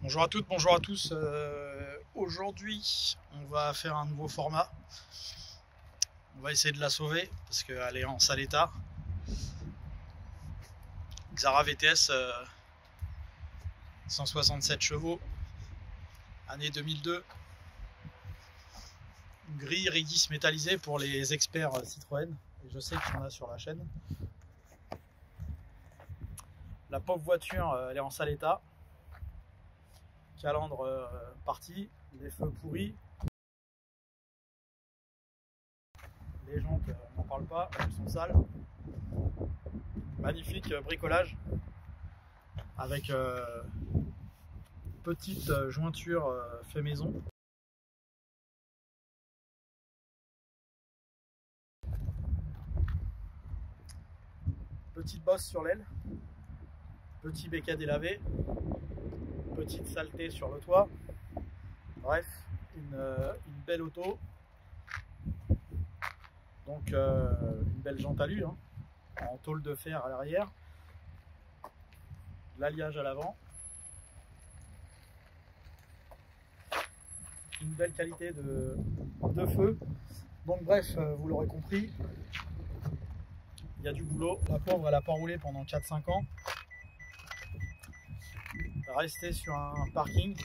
Bonjour à toutes, bonjour à tous. Aujourd'hui, on va faire un nouveau format. On va essayer de la sauver parce qu'elle est en sale état. Xara VTS 167 chevaux, année 2002. Grille Rigis métallisée pour les experts Citroën. Et je sais qu'il y en a sur la chaîne. La pauvre voiture, elle est en sale état. Calandre parti, les feux pourris. Les jantes, on n'en parle pas, elles sont sales. Magnifique bricolage avec petite jointure fait maison. Petite bosse sur l'aile, petit béquet délavé, petite saleté sur le toit. Bref, une belle auto. Donc une belle jante alu hein, en tôle de fer à l'arrière, l'alliage à l'avant, une belle qualité de feu. Donc bref, vous l'aurez compris, il y a du boulot. La pauvre, elle n'a pas roulé pendant 4-5 ans. Restée sur un parking,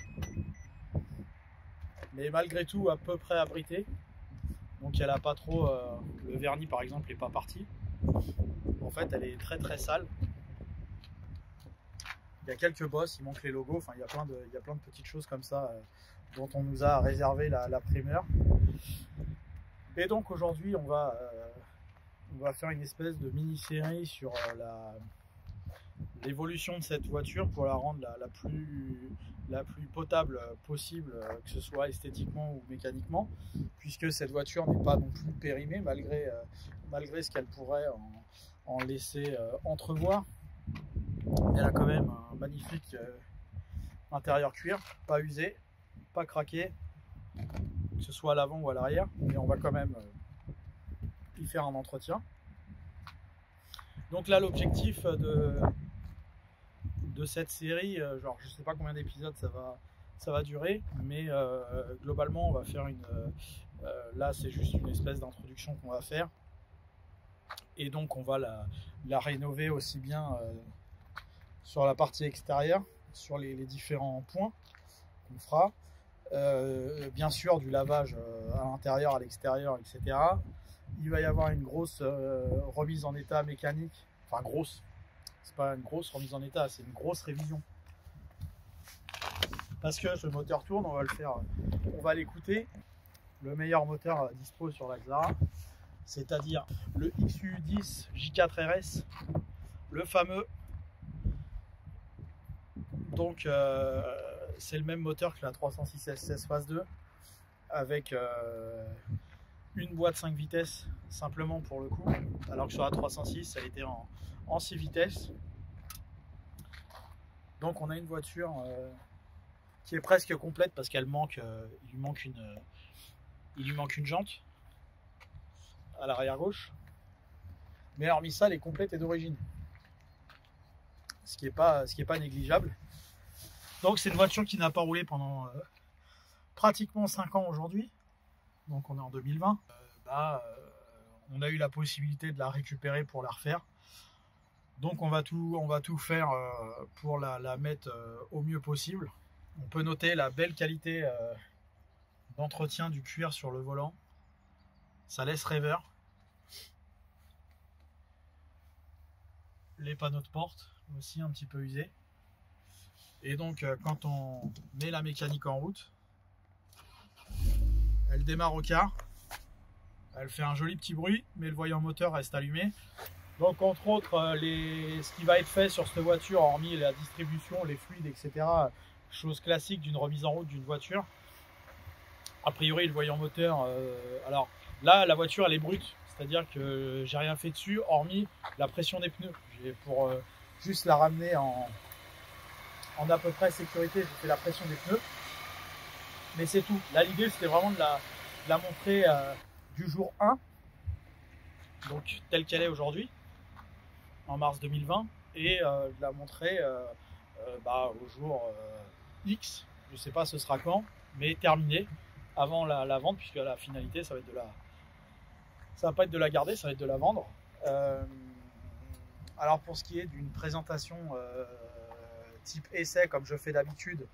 mais malgré tout à peu près abritée. Donc elle n'a pas trop, le vernis par exemple n'est pas parti. En fait elle est très très sale. Il y a quelques bosses, il manque les logos, enfin il y a plein de petites choses comme ça dont on nous a réservé la primeur. Et donc aujourd'hui on va faire une espèce de mini-série sur l'évolution de cette voiture pour la rendre la plus potable possible, que ce soit esthétiquement ou mécaniquement, puisque cette voiture n'est pas non plus périmée malgré ce qu'elle pourrait en laisser entrevoir. Elle a quand même un magnifique intérieur cuir, pas usé, pas craqué, que ce soit à l'avant ou à l'arrière, mais on va quand même y faire un entretien. Donc là l'objectif de cette série, genre je sais pas combien d'épisodes ça va durer, mais globalement on va faire là c'est juste une espèce d'introduction qu'on va faire, et donc on va la rénover aussi bien sur la partie extérieure, sur les différents points qu'on fera, bien sûr du lavage à l'intérieur, à l'extérieur, etc. Il va y avoir une grosse remise en état mécanique, enfin grosse, c'est pas une grosse remise en état, c'est une grosse révision. Parce que ce moteur tourne, on va le faire, on va l'écouter. Le meilleur moteur dispo sur la Xara, c'est-à-dire le XU10 J4RS, le fameux. Donc c'est le même moteur que la 306 SS Phase 2, avec une boîte 5 vitesses simplement pour le coup, alors que sur la 306 elle était en 6 vitesses. Donc on a une voiture qui est presque complète parce qu'elle manque, il lui manque une jante à l'arrière gauche, mais hormis ça elle est complète et d'origine, ce qui est pas négligeable. Donc c'est une voiture qui n'a pas roulé pendant pratiquement 5 ans aujourd'hui, donc on est en 2020. On a eu la possibilité de la récupérer pour la refaire. Donc on va tout faire pour la mettre au mieux possible. On peut noter la belle qualité d'entretien du cuir sur le volant. Ça laisse rêveur. Les panneaux de porte aussi un petit peu usés. Et donc quand on met la mécanique en route, elle démarre au quart. Elle fait un joli petit bruit, mais le voyant moteur reste allumé. Donc entre autres, ce qui va être fait sur cette voiture, hormis la distribution, les fluides, etc., chose classique d'une remise en route d'une voiture. A priori, le voyant moteur, alors là, la voiture, elle est brute, c'est-à-dire que j'ai rien fait dessus, hormis la pression des pneus. Pour juste la ramener en à peu près sécurité, j'ai fait la pression des pneus. Mais c'est tout. Là, l'idée, c'était vraiment de la montrer du jour 1, donc telle qu'elle est aujourd'hui, en mars 2020, et de la montrer au jour X, je sais pas ce sera quand, mais terminé avant la vente, puisque la finalité ça va être ça va pas être de la garder, ça va être de la vendre. Alors pour ce qui est d'une présentation type essai comme je fais d'habitude,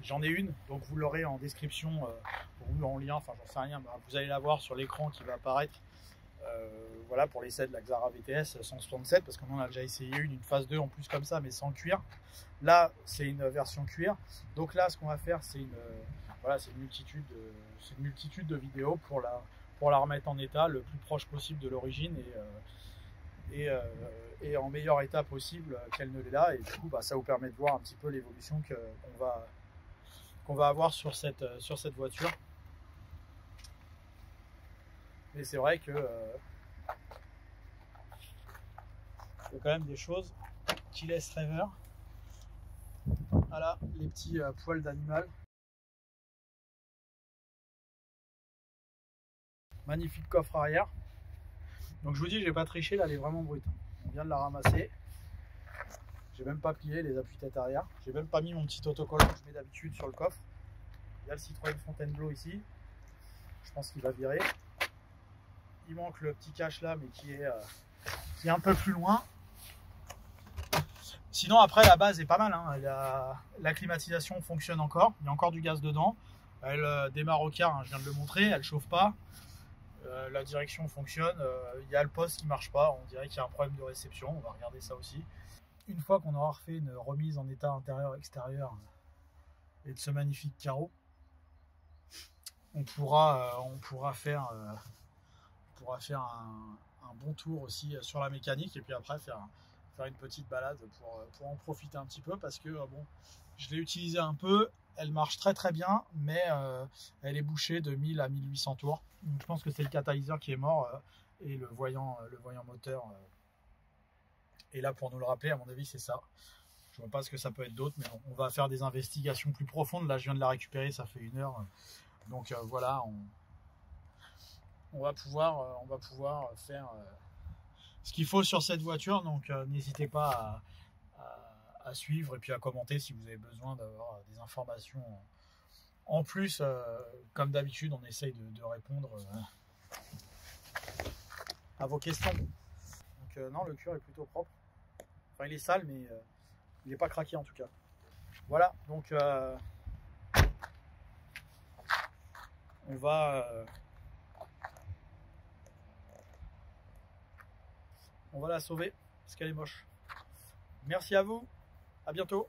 j'en ai une, donc vous l'aurez en description ou en lien, enfin j'en sais rien, vous allez la voir sur l'écran qui va apparaître. Voilà pour l'essai de la Xara VTS 167, parce qu'on en a déjà essayé une phase 2 en plus comme ça, mais sans cuir. Là c'est une version cuir, donc là ce qu'on va faire c'est voilà, c'est une multitude de vidéos pour la remettre en état le plus proche possible de l'origine et en meilleur état possible qu'elle ne l'est là, et du coup ça vous permet de voir un petit peu l'évolution qu'on va avoir sur cette voiture. Mais c'est vrai que il y a quand même des choses qui laissent rêveur. Voilà les petits poils d'animal. Magnifique coffre arrière. Donc je vous dis, j'ai pas triché, là elle est vraiment brute. On vient de la ramasser. J'ai même pas plié les appuis-têtes arrière. J'ai même pas mis mon petit autocollant que je mets d'habitude sur le coffre. Il y a le Citroën Fontainebleau ici. Je pense qu'il va virer. Il manque le petit cache là, mais qui est un peu plus loin. Sinon après la base est pas mal, hein. La climatisation fonctionne encore, il y a encore du gaz dedans. Elle démarre au quart, hein, je viens de le montrer, elle chauffe pas. La direction fonctionne, il y a le poste qui marche pas, on dirait qu'il y a un problème de réception, on va regarder ça aussi. Une fois qu'on aura refait une remise en état intérieur-extérieur et de ce magnifique carreau, on pourra faire un bon tour aussi sur la mécanique, et puis après faire une petite balade pour en profiter un petit peu, parce que bon, je l'ai utilisé un peu, elle marche très très bien, mais elle est bouchée de 1000 à 1800 tours. Donc je pense que c'est le catalyseur qui est mort et le voyant moteur est là pour nous le rappeler. À mon avis c'est ça. Je vois pas ce que ça peut être d'autre, mais on va faire des investigations plus profondes. Là je viens de la récupérer, ça fait 1 heure, donc voilà, on va pouvoir faire ce qu'il faut sur cette voiture. Donc n'hésitez pas à suivre et puis à commenter si vous avez besoin d'avoir des informations en plus. Comme d'habitude, on essaye de répondre à vos questions. Donc non, le cuir est plutôt propre. Enfin, il est sale, mais il n'est pas craqué en tout cas. Voilà, donc on va la sauver parce qu'elle est moche. Merci à vous, à bientôt.